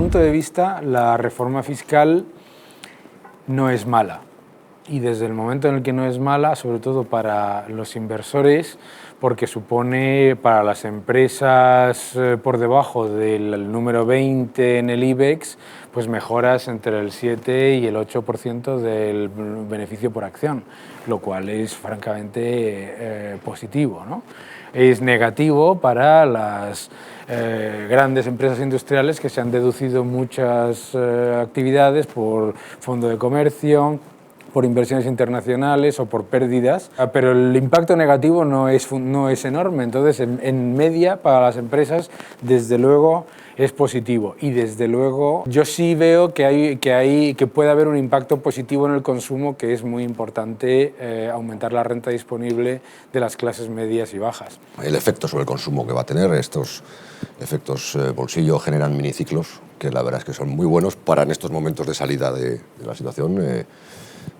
punto de vista, la reforma fiscal no es mala. Y desde el momento en el que no es mala, sobre todo para los inversores, porque supone para las empresas por debajo del número 20 en el IBEX, pues mejoras entre el 7 y el 8% del beneficio por acción, lo cual es francamente positivo, ¿no? Es negativo para las grandes empresas industriales que se han deducido muchas actividades por fondo de comercio, por inversiones internacionales o por pérdidas, pero el impacto negativo no es enorme. Entonces, en media, para las empresas, desde luego, es positivo. Y desde luego, yo sí veo que puede haber un impacto positivo en el consumo, que es muy importante aumentar la renta disponible de las clases medias y bajas. El efecto sobre el consumo que va a tener, estos efectos bolsillo generan miniciclos, que la verdad es que son muy buenos para en estos momentos de salida de la situación,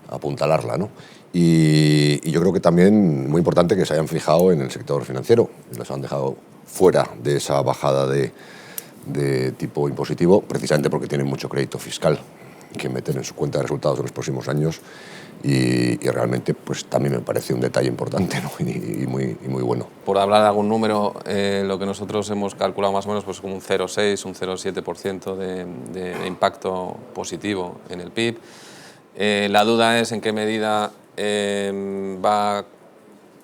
apuntalarla, ¿no? Y yo creo que también muy importante que se hayan fijado en el sector financiero, los han dejado fuera de esa bajada de tipo impositivo, precisamente porque tienen mucho crédito fiscal que meter en su cuenta de resultados en los próximos años y realmente pues también me parece un detalle importante, ¿no? y muy bueno. Por hablar de algún número, lo que nosotros hemos calculado más o menos pues como un 0,6, un 0,7% de impacto positivo en el PIB. La duda es en qué medida va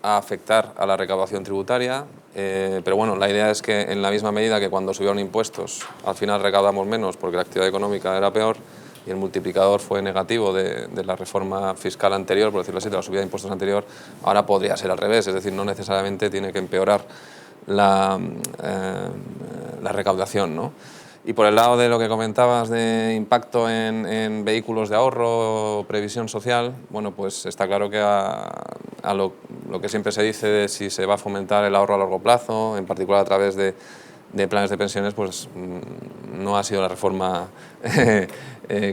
a afectar a la recaudación tributaria, pero bueno, la idea es que en la misma medida que cuando subieron impuestos al final recaudamos menos porque la actividad económica era peor y el multiplicador fue negativo de la reforma fiscal anterior, por decirlo así, de la subida de impuestos anterior, ahora podría ser al revés, es decir, no necesariamente tiene que empeorar la recaudación, ¿no? Y por el lado de lo que comentabas de impacto en vehículos de ahorro o previsión social, bueno, pues está claro que a lo que siempre se dice de si se va a fomentar el ahorro a largo plazo, en particular a través de planes de pensiones, pues no ha sido la reforma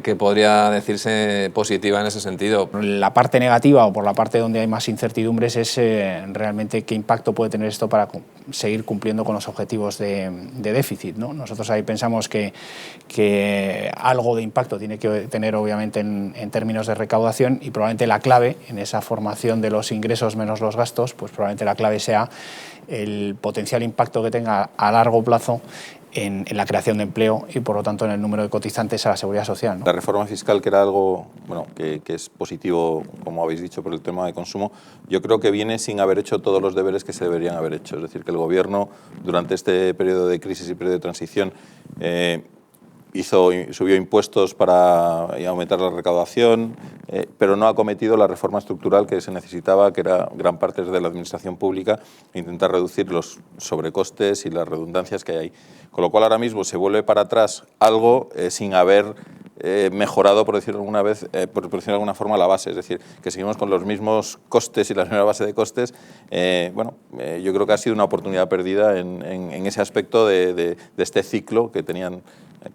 que podría decirse positiva en ese sentido. La parte negativa o por la parte donde hay más incertidumbres es realmente qué impacto puede tener esto para seguir cumpliendo con los objetivos de déficit, ¿no? Nosotros ahí pensamos que algo de impacto tiene que tener obviamente en términos de recaudación y probablemente la clave en esa formación de los ingresos menos los gastos, pues probablemente la clave sea el potencial impacto que tenga a largo plazo en la creación de empleo y, por lo tanto, en el número de cotizantes a la Seguridad Social, ¿no? La reforma fiscal, que era algo que es positivo, como habéis dicho, por el tema de consumo, yo creo que viene sin haber hecho todos los deberes que se deberían haber hecho. Es decir, que el Gobierno, durante este periodo de crisis y periodo de transición, subió impuestos para aumentar la recaudación, pero no ha acometido la reforma estructural que se necesitaba, que era gran parte de la administración pública, e intentar reducir los sobrecostes y las redundancias que hay ahí. Con lo cual ahora mismo se vuelve para atrás algo sin haber mejorado, por decirlo de alguna forma, la base. Es decir, que seguimos con los mismos costes y la misma base de costes. Yo creo que ha sido una oportunidad perdida en ese aspecto de este ciclo que tenían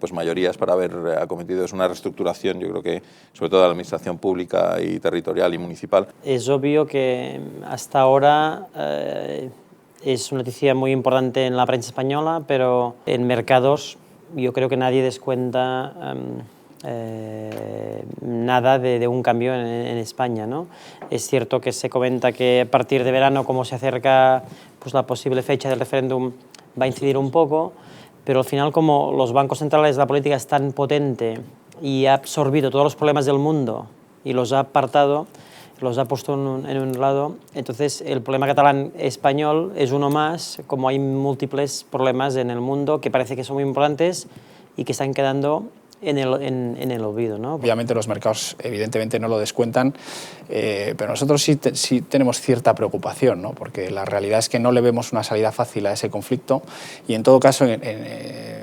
pues mayorías para haber acometido. Es una reestructuración, yo creo que sobre todo de la administración pública y territorial y municipal. Es obvio que hasta ahora es una noticia muy importante en la prensa española, pero en mercados yo creo que nadie descuenta nada de un cambio en España, ¿no? Es cierto que se comenta que a partir de verano, como se acerca pues, la posible fecha del referéndum, va a incidir un poco, pero al final, como los bancos centrales, la política es tan potente y ha absorbido todos los problemas del mundo y los ha apartado, los ha puesto en un lado, entonces el problema catalán-español es uno más, como hay múltiples problemas en el mundo que parece que son muy importantes y que están quedando en el olvido, ¿no? Obviamente los mercados evidentemente no lo descuentan, pero nosotros sí tenemos cierta preocupación, ¿no? Porque la realidad es que no le vemos una salida fácil a ese conflicto y en todo caso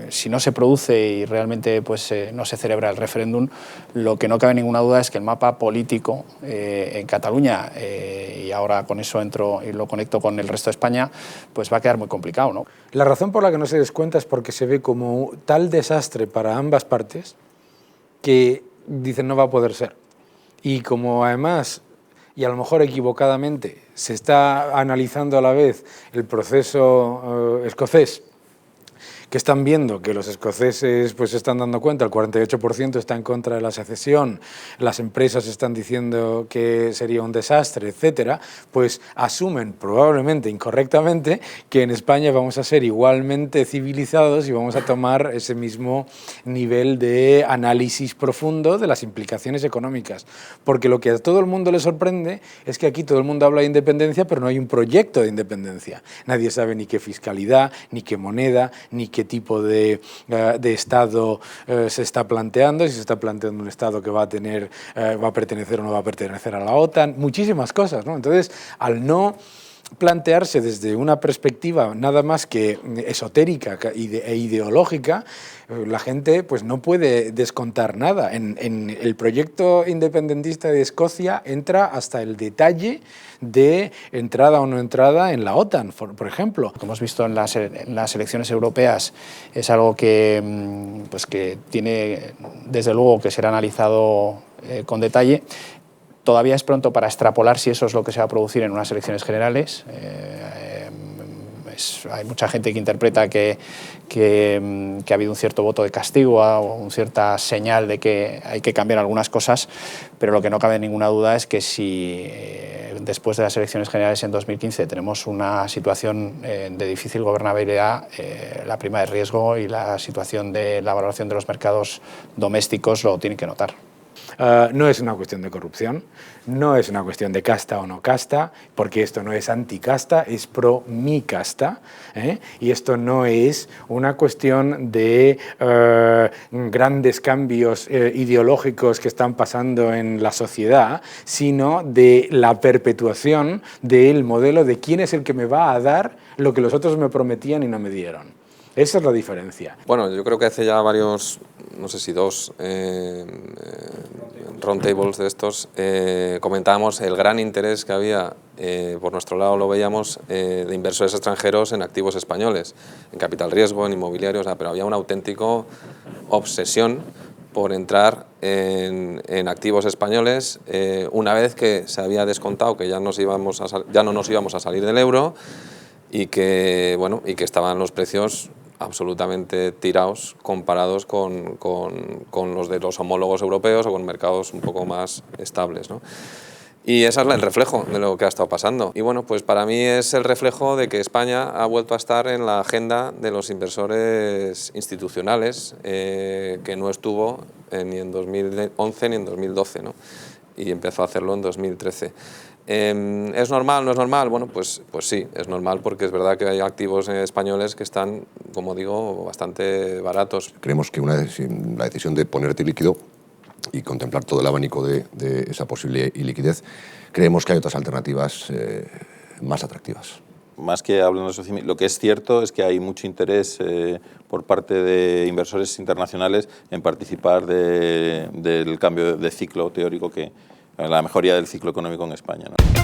si no se produce y realmente pues, no se celebra el referéndum, lo que no cabe ninguna duda es que el mapa político en Cataluña, y ahora con eso entro y lo conecto con el resto de España, pues va a quedar muy complicado, ¿no? La razón por la que no se descuenta es porque se ve como tal desastre para ambas partes que dicen no va a poder ser. Y como además, y a lo mejor equivocadamente, se está analizando a la vez el proceso escocés, que están viendo que los escoceses pues se están dando cuenta, el 48% está en contra de la secesión, las empresas están diciendo que sería un desastre, etcétera, pues asumen probablemente incorrectamente que en España vamos a ser igualmente civilizados y vamos a tomar ese mismo nivel de análisis profundo de las implicaciones económicas. Porque lo que a todo el mundo le sorprende es que aquí todo el mundo habla de independencia, pero no hay un proyecto de independencia. Nadie sabe ni qué fiscalidad, ni qué moneda, ni qué tipo de Estado se está planteando, si se está planteando un Estado que va a pertenecer o no va a pertenecer a la OTAN, muchísimas cosas, ¿no? Entonces, al no plantearse desde una perspectiva nada más que esotérica e ideológica, la gente pues no puede descontar nada. En el proyecto independentista de Escocia entra hasta el detalle de entrada o no entrada en la OTAN, por ejemplo. Lo que hemos visto en las elecciones europeas es algo que, pues que tiene, desde luego, que ser analizado con detalle. Todavía es pronto para extrapolar si eso es lo que se va a producir en unas elecciones generales. Hay mucha gente que interpreta que ha habido un cierto voto de castigo o una cierta señal de que hay que cambiar algunas cosas, pero lo que no cabe ninguna duda es que si después de las elecciones generales en 2015 tenemos una situación de difícil gobernabilidad, la prima de riesgo y la situación de la valoración de los mercados domésticos lo tienen que notar. No es una cuestión de corrupción, no es una cuestión de casta o no casta, porque esto no es anticasta, es pro mi casta, y esto no es una cuestión de grandes cambios ideológicos que están pasando en la sociedad, sino de la perpetuación del modelo de quién es el que me va a dar lo que los otros me prometían y no me dieron. Esa es la diferencia. Bueno, yo creo que hace ya varios, no sé si dos roundtables de estos, comentábamos el gran interés que había, por nuestro lado lo veíamos, de inversores extranjeros en activos españoles, en capital riesgo, en inmobiliario, o sea, pero había una auténtica obsesión por entrar en activos españoles una vez que se había descontado que ya no nos íbamos a salir del euro y que, bueno, y que estaban los precios absolutamente tirados comparados con los de los homólogos europeos o con mercados un poco más estables, ¿no? Y ese es el reflejo de lo que ha estado pasando. Y bueno, pues para mí es el reflejo de que España ha vuelto a estar en la agenda de los inversores institucionales, que no estuvo ni en 2011 ni en 2012, ¿no? Y empezó a hacerlo en 2013. ¿Es normal? ¿No es normal? Bueno, pues sí, es normal porque es verdad que hay activos españoles que están, como digo, bastante baratos. Creemos que la decisión de ponerte líquido y contemplar todo el abanico de esa posible iliquidez, creemos que hay otras alternativas más atractivas. Más que hablando de socialismo, lo que es cierto es que hay mucho interés por parte de inversores internacionales en participar del cambio de ciclo teórico, la mejoría del ciclo económico en España, ¿no?